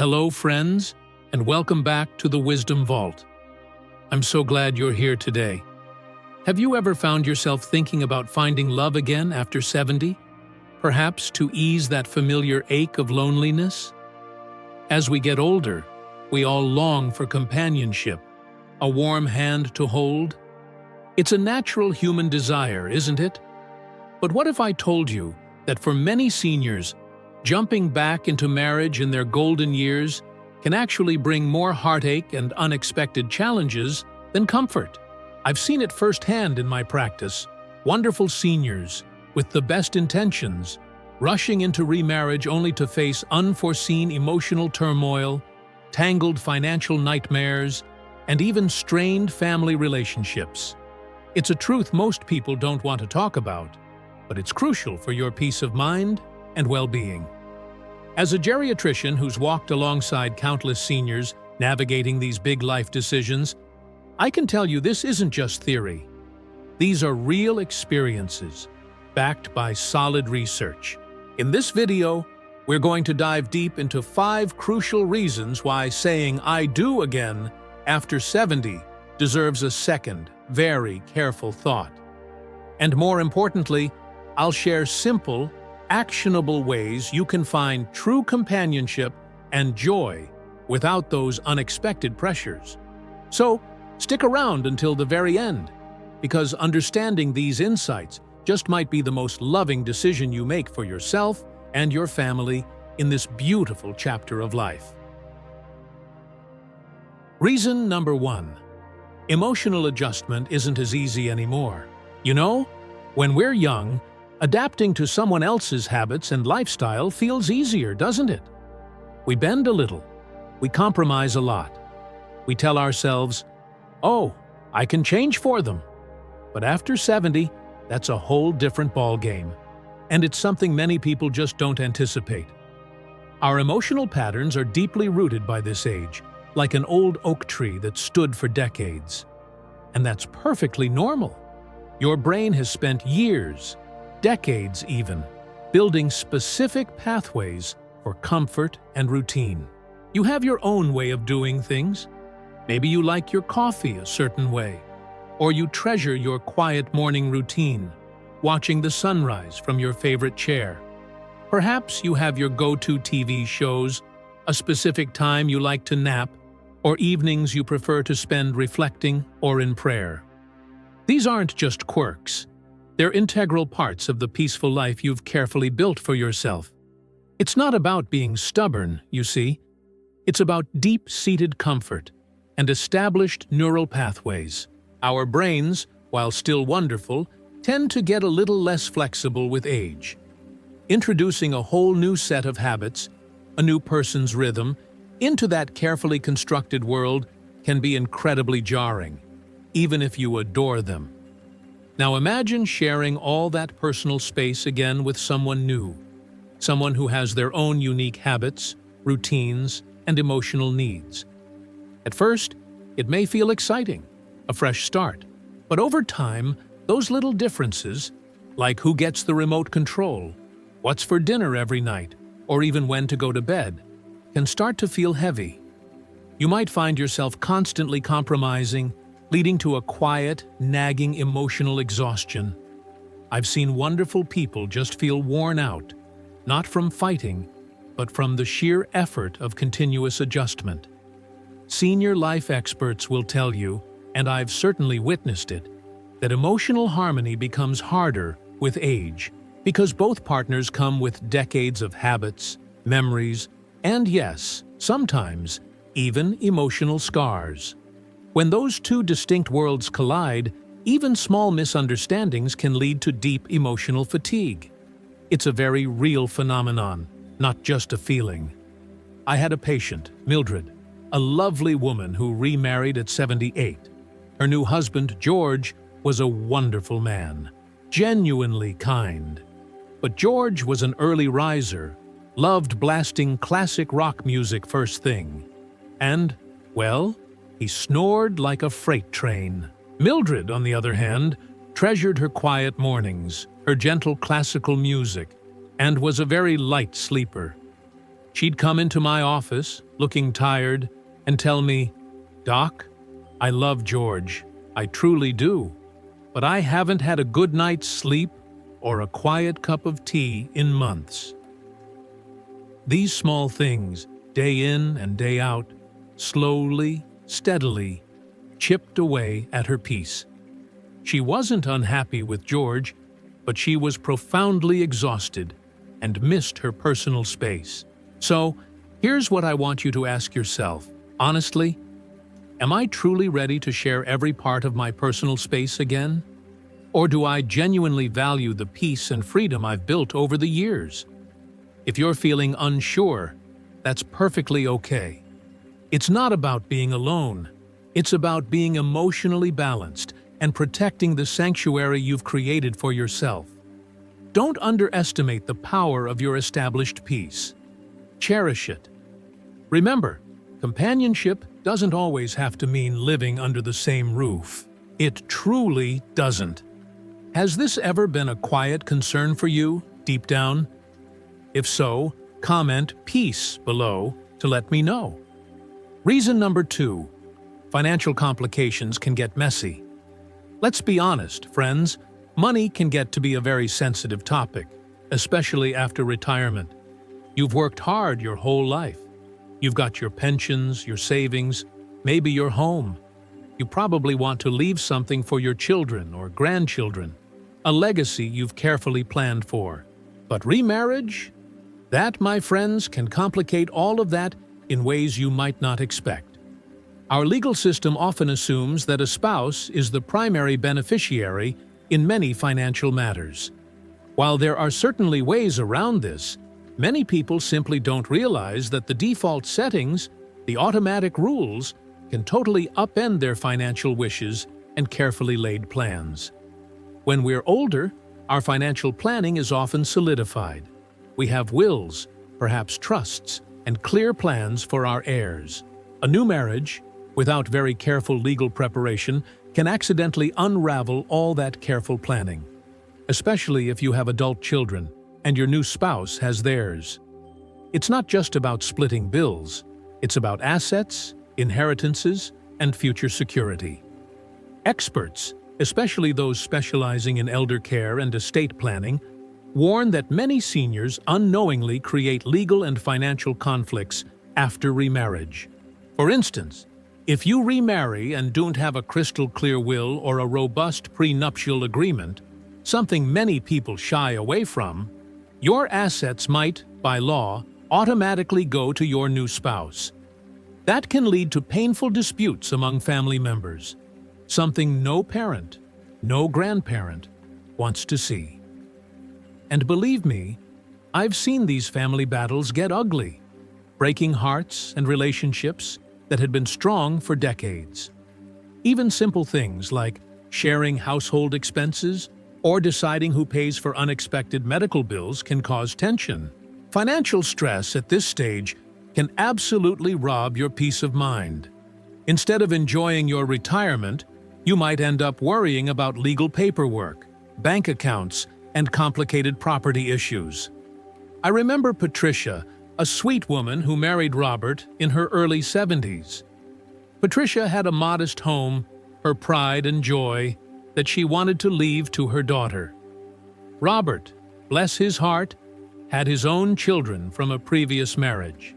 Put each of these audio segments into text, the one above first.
Hello, friends, and welcome back to the Wisdom Vault. I'm so glad you're here today. Have you ever found yourself thinking about finding love again after 70? Perhaps to ease that familiar ache of loneliness? As we get older, we all long for companionship, a warm hand to hold. It's a natural human desire, isn't it? But what if I told you that for many seniors, jumping back into marriage in their golden years can actually bring more heartache and unexpected challenges than comfort? I've seen it firsthand in my practice. Wonderful seniors, with the best intentions, rushing into remarriage only to face unforeseen emotional turmoil, tangled financial nightmares, and even strained family relationships. It's a truth most people don't want to talk about, but it's crucial for your peace of mind and well-being. As a geriatrician who's walked alongside countless seniors navigating these big life decisions, I can tell you this isn't just theory. These are real experiences, backed by solid research. In this video, we're going to dive deep into 5 crucial reasons why saying "I do" again after 70 deserves a second, very careful thought. And more importantly, I'll share simple, actionable ways you can find true companionship and joy without those unexpected pressures. So, stick around until the very end, because understanding these insights just might be the most loving decision you make for yourself and your family in this beautiful chapter of life. Reason number 1. Emotional adjustment isn't as easy anymore. You know, when we're young, adapting to someone else's habits and lifestyle feels easier, doesn't it? We bend a little. We compromise a lot. We tell ourselves, "Oh, I can change for them." But after 70, that's a whole different ballgame. And it's something many people just don't anticipate. Our emotional patterns are deeply rooted by this age, like an old oak tree that stood for decades. And that's perfectly normal. Your brain has spent years, decades even, building specific pathways for comfort and routine. You have your own way of doing things. Maybe you like your coffee a certain way, or you treasure your quiet morning routine, watching the sunrise from your favorite chair. Perhaps you have your go-to TV shows, a specific time you like to nap, or evenings you prefer to spend reflecting or in prayer. These aren't just quirks. They're integral parts of the peaceful life you've carefully built for yourself. It's not about being stubborn, you see. It's about deep-seated comfort and established neural pathways. Our brains, while still wonderful, tend to get a little less flexible with age. Introducing a whole new set of habits, a new person's rhythm, into that carefully constructed world can be incredibly jarring, even if you adore them. Now imagine sharing all that personal space again with someone new, someone who has their own unique habits, routines, and emotional needs. At first, it may feel exciting, a fresh start, but over time, those little differences, like who gets the remote control, what's for dinner every night, or even when to go to bed, can start to feel heavy. You might find yourself constantly compromising, leading to a quiet, nagging emotional exhaustion. I've seen wonderful people just feel worn out, not from fighting, but from the sheer effort of continuous adjustment. Senior life experts will tell you, and I've certainly witnessed it, that emotional harmony becomes harder with age because both partners come with decades of habits, memories, and yes, sometimes even emotional scars. When those two distinct worlds collide, even small misunderstandings can lead to deep emotional fatigue. It's a very real phenomenon, not just a feeling. I had a patient, Mildred, a lovely woman who remarried at 78. Her new husband, George, was a wonderful man, genuinely kind. But George was an early riser, loved blasting classic rock music first thing. And, well, he snored like a freight train. Mildred, on the other hand, treasured her quiet mornings, her gentle classical music, and was a very light sleeper. She'd come into my office, looking tired, and tell me, "Doc, I love George. I truly do. But I haven't had a good night's sleep or a quiet cup of tea in months." These small things, day in and day out, slowly, steadily, chipped away at her peace. She wasn't unhappy with George, but she was profoundly exhausted and missed her personal space. So, here's what I want you to ask yourself. Honestly, am I truly ready to share every part of my personal space again? Or do I genuinely value the peace and freedom I've built over the years? If you're feeling unsure, that's perfectly okay. It's not about being alone. It's about being emotionally balanced and protecting the sanctuary you've created for yourself. Don't underestimate the power of your established peace. Cherish it. Remember, companionship doesn't always have to mean living under the same roof. It truly doesn't. Has this ever been a quiet concern for you, deep down? If so, comment "peace" below to let me know. Reason number 2. Financial complications can get messy. Let's be honest, friends, money can get to be a very sensitive topic, especially after retirement. You've worked hard your whole life. You've got your pensions, your savings, maybe your home. You probably want to leave something for your children or grandchildren, a legacy you've carefully planned for. But remarriage? That, my friends, can complicate all of that in ways you might not expect. Our legal system often assumes that a spouse is the primary beneficiary in many financial matters. While there are certainly ways around this, many people simply don't realize that the default settings, the automatic rules, can totally upend their financial wishes and carefully laid plans. When we're older, our financial planning is often solidified. We have wills, perhaps trusts, and clear plans for our heirs. A new marriage, without very careful legal preparation, can accidentally unravel all that careful planning, especially if you have adult children and your new spouse has theirs. It's not just about splitting bills, it's about assets, inheritances, and future security. Experts, especially those specializing in elder care and estate planning, warn that many seniors unknowingly create legal and financial conflicts after remarriage. For instance, if you remarry and don't have a crystal clear will or a robust prenuptial agreement, something many people shy away from, your assets might, by law, automatically go to your new spouse. That can lead to painful disputes among family members, something no parent, no grandparent wants to see. And believe me, I've seen these family battles get ugly, breaking hearts and relationships that had been strong for decades. Even simple things like sharing household expenses or deciding who pays for unexpected medical bills can cause tension. Financial stress at this stage can absolutely rob your peace of mind. Instead of enjoying your retirement, you might end up worrying about legal paperwork, bank accounts, and complicated property issues. I remember Patricia, a sweet woman who married Robert in her early 70s. Patricia had a modest home, her pride and joy, that she wanted to leave to her daughter. Robert, bless his heart, had his own children from a previous marriage.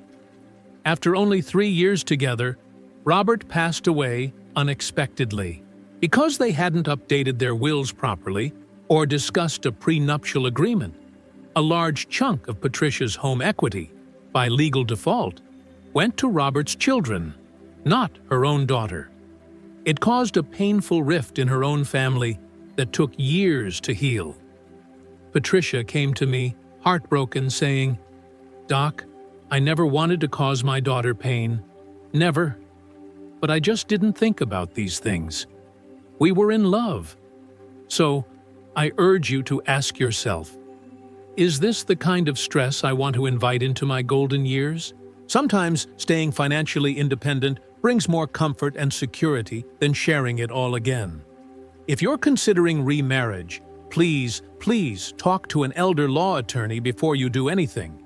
After only 3 years together, Robert passed away unexpectedly. Because they hadn't updated their wills properly or discussed a prenuptial agreement, a large chunk of Patricia's home equity, by legal default, went to Robert's children, not her own daughter. It caused a painful rift in her own family that took years to heal. Patricia came to me, heartbroken, saying, "Doc, I never wanted to cause my daughter pain. Never. But I just didn't think about these things. We were in love." So, I urge you to ask yourself, is this the kind of stress I want to invite into my golden years? Sometimes staying financially independent brings more comfort and security than sharing it all again. If you're considering remarriage, please talk to an elder law attorney before you do anything.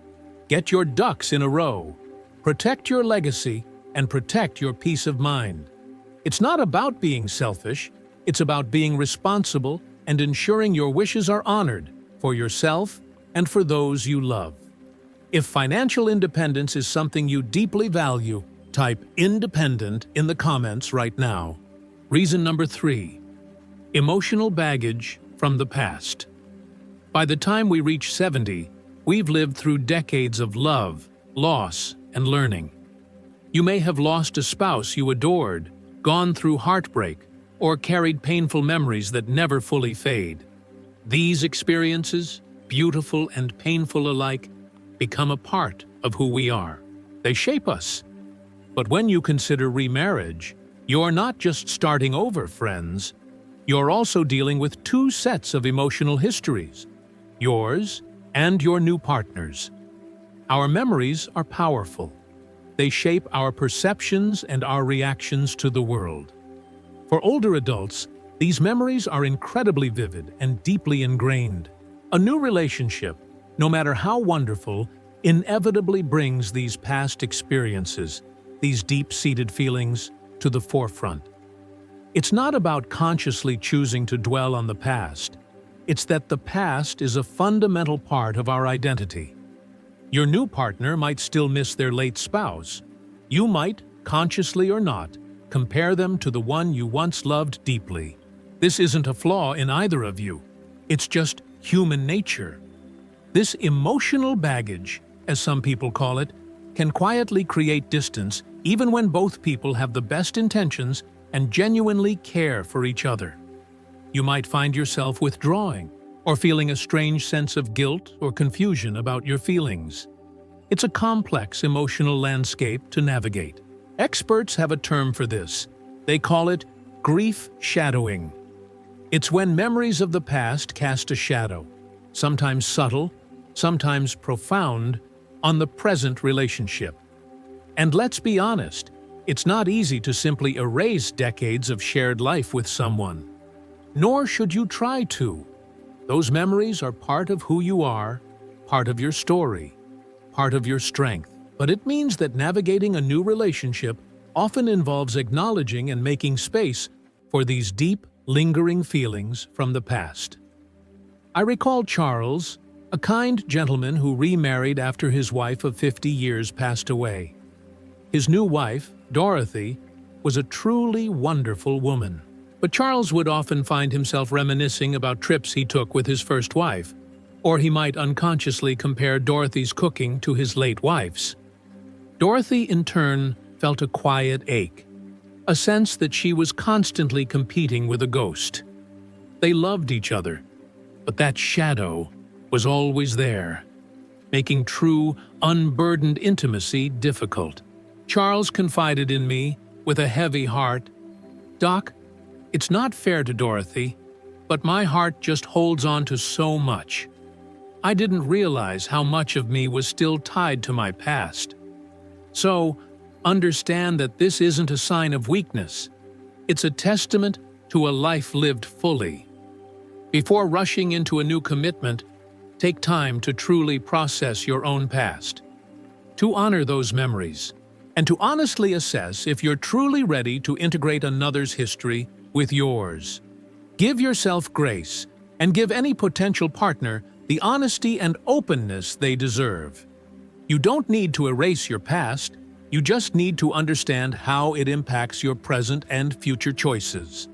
Get your ducks in a row. Protect your legacy and protect your peace of mind. It's not about being selfish, it's about being responsible and ensuring your wishes are honored for yourself and for those you love. If financial independence is something you deeply value, type independent in the comments right now. Reason number 3. Emotional baggage from the past. By the time we reach 70, we've lived through decades of love, loss, and learning. You may have lost a spouse you adored, gone through heartbreak, or carried painful memories that never fully fade. These experiences, beautiful and painful alike, become a part of who we are. They shape us. But when you consider remarriage, you're not just starting over, friends. You're also dealing with 2 sets of emotional histories, yours and your new partner's. Our memories are powerful. They shape our perceptions and our reactions to the world. For older adults, these memories are incredibly vivid and deeply ingrained. A new relationship, no matter how wonderful, inevitably brings these past experiences, these deep-seated feelings, to the forefront. It's not about consciously choosing to dwell on the past. It's that the past is a fundamental part of our identity. Your new partner might still miss their late spouse. You might, consciously or not, compare them to the one you once loved deeply. This isn't a flaw in either of you. It's just human nature. This emotional baggage, as some people call it, can quietly create distance even when both people have the best intentions and genuinely care for each other. You might find yourself withdrawing or feeling a strange sense of guilt or confusion about your feelings. It's a complex emotional landscape to navigate. Experts have a term for this. They call it grief shadowing. It's when memories of the past cast a shadow, sometimes subtle, sometimes profound, on the present relationship. And let's be honest, it's not easy to simply erase decades of shared life with someone. Nor should you try to. Those memories are part of who you are, part of your story, part of your strength. But it means that navigating a new relationship often involves acknowledging and making space for these deep, lingering feelings from the past. I recall Charles, a kind gentleman who remarried after his wife of 50 years passed away. His new wife, Dorothy, was a truly wonderful woman. But Charles would often find himself reminiscing about trips he took with his first wife, or he might unconsciously compare Dorothy's cooking to his late wife's. Dorothy, in turn, felt a quiet ache, a sense that she was constantly competing with a ghost. They loved each other, but that shadow was always there, making true, unburdened intimacy difficult. Charles confided in me, with a heavy heart, "Doc, it's not fair to Dorothy, but my heart just holds on to so much. I didn't realize how much of me was still tied to my past." So, understand that this isn't a sign of weakness. It's a testament to a life lived fully. Before rushing into a new commitment, take time to truly process your own past, to honor those memories, and to honestly assess if you're truly ready to integrate another's history with yours. Give yourself grace, and give any potential partner the honesty and openness they deserve. You don't need to erase your past, you just need to understand how it impacts your present and future choices.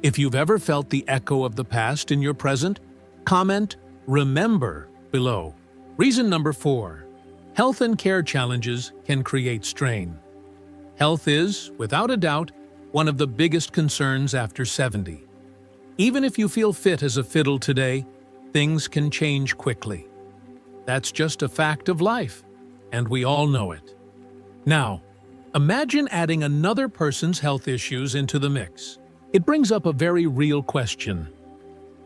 If you've ever felt the echo of the past in your present, comment "Remember" below. Reason number 4. Health and care challenges can create strain. Health is, without a doubt, one of the biggest concerns after 70. Even if you feel fit as a fiddle today, things can change quickly. That's just a fact of life, and we all know it. Now, imagine adding another person's health issues into the mix. It brings up a very real question.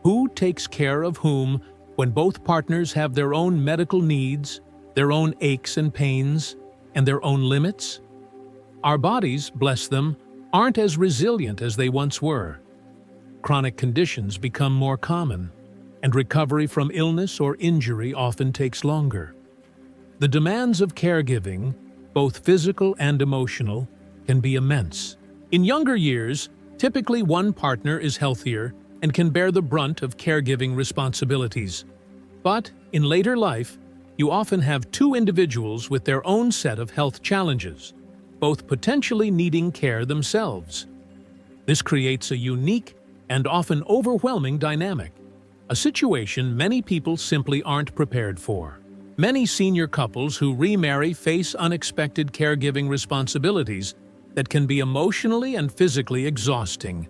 Who takes care of whom when both partners have their own medical needs, their own aches and pains, and their own limits? Our bodies, bless them, aren't as resilient as they once were. Chronic conditions become more common, and recovery from illness or injury often takes longer. The demands of caregiving, both physical and emotional, can be immense. In younger years, typically one partner is healthier and can bear the brunt of caregiving responsibilities. But in later life, you often have two individuals with their own set of health challenges, both potentially needing care themselves. This creates a unique and often overwhelming dynamic, a situation many people simply aren't prepared for. Many senior couples who remarry face unexpected caregiving responsibilities that can be emotionally and physically exhausting.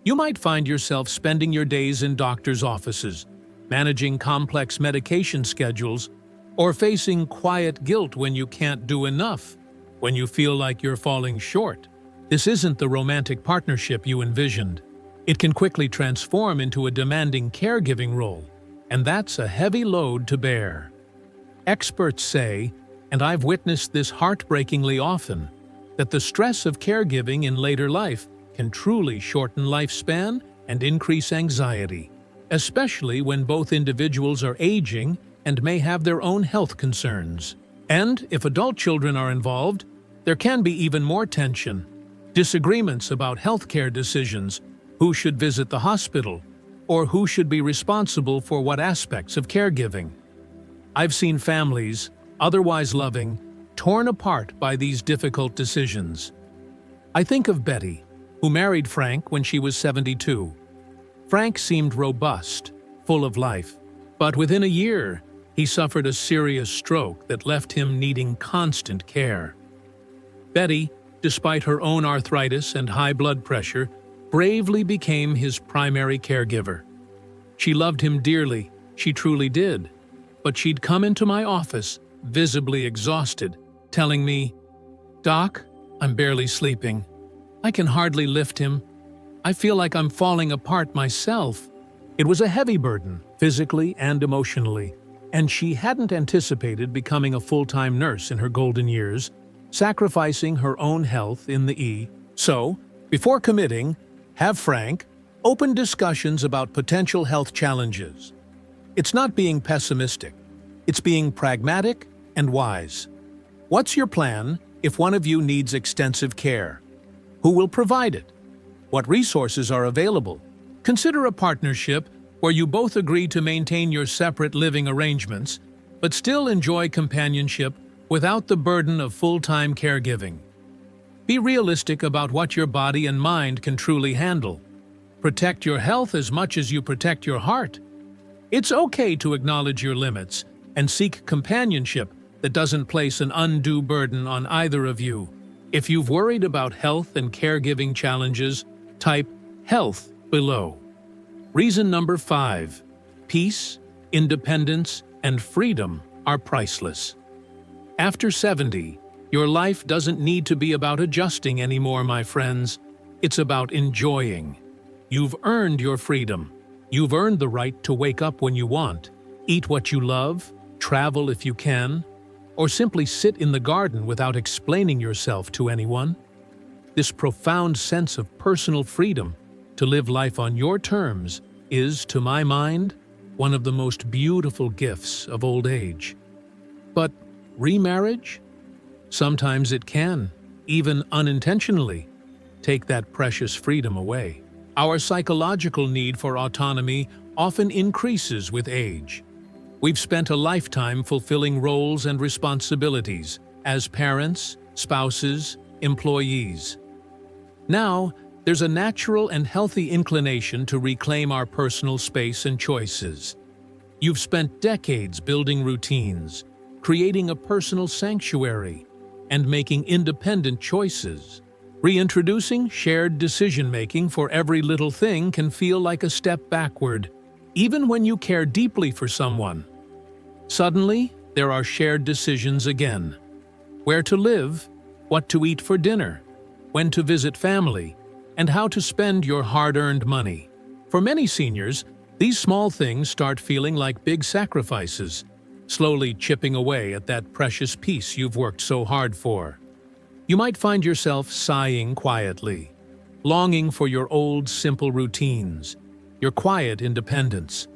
You might find yourself spending your days in doctors' offices, managing complex medication schedules, or facing quiet guilt when you can't do enough, when you feel like you're falling short. This isn't the romantic partnership you envisioned. It can quickly transform into a demanding caregiving role, and that's a heavy load to bear. Experts say, and I've witnessed this heartbreakingly often, that the stress of caregiving in later life can truly shorten lifespan and increase anxiety, especially when both individuals are aging and may have their own health concerns. And if adult children are involved, there can be even more tension. Disagreements about healthcare decisions, who should visit the hospital, or who should be responsible for what aspects of caregiving. I've seen families, otherwise loving, torn apart by these difficult decisions. I think of Betty, who married Frank when she was 72. Frank seemed robust, full of life, but within a year, he suffered a serious stroke that left him needing constant care. Betty, despite her own arthritis and high blood pressure, bravely became his primary caregiver. She loved him dearly, she truly did, but she'd come into my office, visibly exhausted, telling me, "Doc, I'm barely sleeping. I can hardly lift him. I feel like I'm falling apart myself." It was a heavy burden, physically and emotionally, and she hadn't anticipated becoming a full-time nurse in her golden years, sacrificing her own health in the So, before committing, have frank, open discussions about potential health challenges. It's not being pessimistic. It's being pragmatic and wise. What's your plan if one of you needs extensive care? Who will provide it? What resources are available? Consider a partnership where you both agree to maintain your separate living arrangements, but still enjoy companionship without the burden of full-time caregiving. Be realistic about what your body and mind can truly handle. Protect your health as much as you protect your heart. It's okay to acknowledge your limits and seek companionship that doesn't place an undue burden on either of you. If you've worried about health and caregiving challenges, type health below. Reason number 5. Peace, independence, and freedom are priceless. After 70, your life doesn't need to be about adjusting anymore, my friends. It's about enjoying. You've earned your freedom. You've earned the right to wake up when you want, eat what you love, travel if you can, or simply sit in the garden without explaining yourself to anyone. This profound sense of personal freedom to live life on your terms is, to my mind, one of the most beautiful gifts of old age. But remarriage? Sometimes it can, even unintentionally, take that precious freedom away. Our psychological need for autonomy often increases with age. We've spent a lifetime fulfilling roles and responsibilities as parents, spouses, employees. Now, there's a natural and healthy inclination to reclaim our personal space and choices. You've spent decades building routines, creating a personal sanctuary, and making independent choices. Reintroducing shared decision-making for every little thing can feel like a step backward, even when you care deeply for someone. Suddenly, there are shared decisions again. Where to live, what to eat for dinner, when to visit family, and how to spend your hard-earned money. For many seniors, these small things start feeling like big sacrifices, slowly chipping away at that precious peace you've worked so hard for. You might find yourself sighing quietly, longing for your old simple routines, your quiet independence.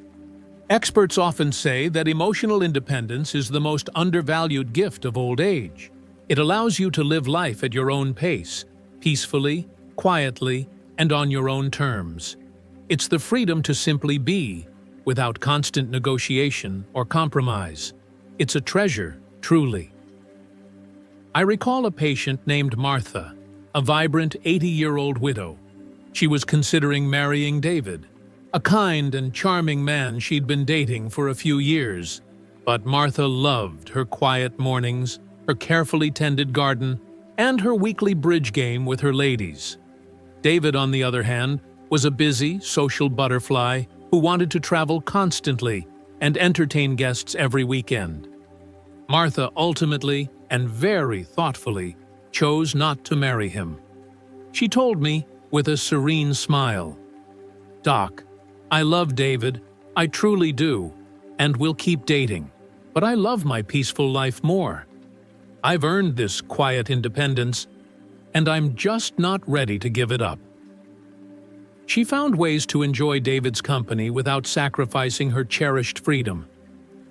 Experts often say that emotional independence is the most undervalued gift of old age. It allows you to live life at your own pace, peacefully, quietly, and on your own terms. It's the freedom to simply be, without constant negotiation or compromise. It's a treasure, truly. I recall a patient named Martha, a vibrant 80-year-old widow. She was considering marrying David, a kind and charming man she'd been dating for a few years. But Martha loved her quiet mornings, her carefully tended garden, and her weekly bridge game with her ladies. David, on the other hand, was a busy, social butterfly who wanted to travel constantly and entertain guests every weekend. Martha ultimately, and very thoughtfully, chose not to marry him. She told me, with a serene smile, "Doc, I love David, I truly do, and will keep dating, but I love my peaceful life more. I've earned this quiet independence, and I'm just not ready to give it up." She found ways to enjoy David's company without sacrificing her cherished freedom,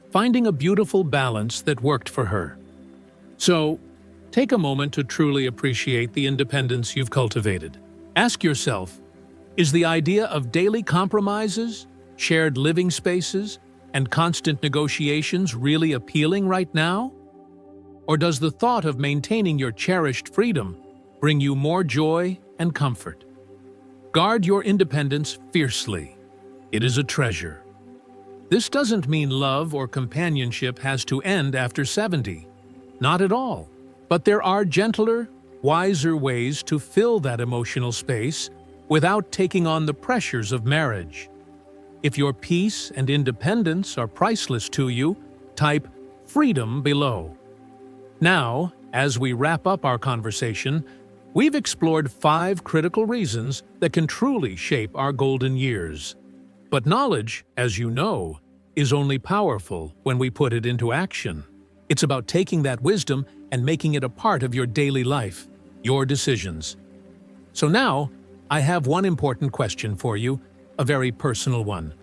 finding a beautiful balance that worked for her. So, take a moment to truly appreciate the independence you've cultivated. Ask yourself, is the idea of daily compromises, shared living spaces, and constant negotiations really appealing right now? Or does the thought of maintaining your cherished freedom bring you more joy and comfort? Guard your independence fiercely. It is a treasure. This doesn't mean love or companionship has to end after 70. Not at all. But there are gentler, wiser ways to fill that emotional space without taking on the pressures of marriage. If your peace and independence are priceless to you, type freedom below. Now, as we wrap up our conversation, we've explored 5 critical reasons that can truly shape our golden years. But knowledge, as you know, is only powerful when we put it into action. It's about taking that wisdom and making it a part of your daily life, your decisions. So now, I have one important question for you, a very personal one.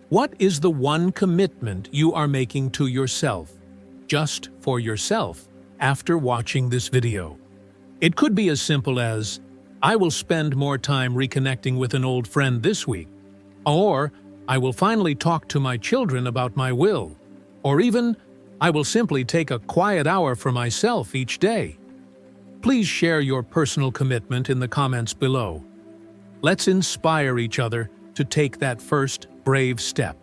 What is the one commitment you are making to yourself, just for yourself, after watching this video? It could be as simple as, I will spend more time reconnecting with an old friend this week, or I will finally talk to my children about my will, or even, I will simply take a quiet hour for myself each day. Please share your personal commitment in the comments below. Let's inspire each other to take that first brave step.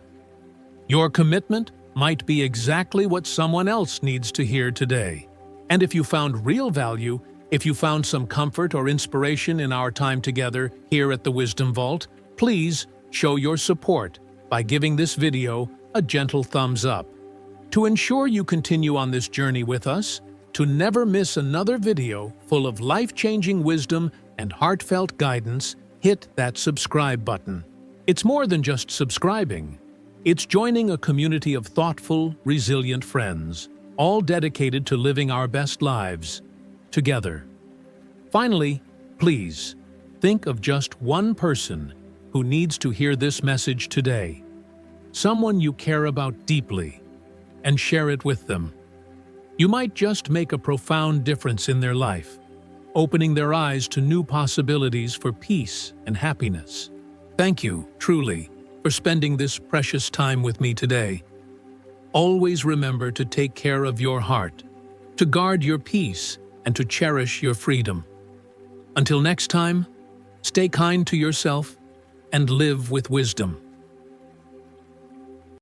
Your commitment might be exactly what someone else needs to hear today. And if you found real value, if you found some comfort or inspiration in our time together here at the Wisdom Vault, please show your support by giving this video a gentle thumbs up. To ensure you continue on this journey with us, to never miss another video full of life-changing wisdom and heartfelt guidance, hit that subscribe button. It's more than just subscribing. It's joining a community of thoughtful, resilient friends, all dedicated to living our best lives together. Finally, please, think of just one person who needs to hear this message today. Someone you care about deeply, and share it with them. You might just make a profound difference in their life, opening their eyes to new possibilities for peace and happiness. Thank you, truly, for spending this precious time with me today. Always remember to take care of your heart, to guard your peace, and to cherish your freedom. Until next time, stay kind to yourself and live with wisdom.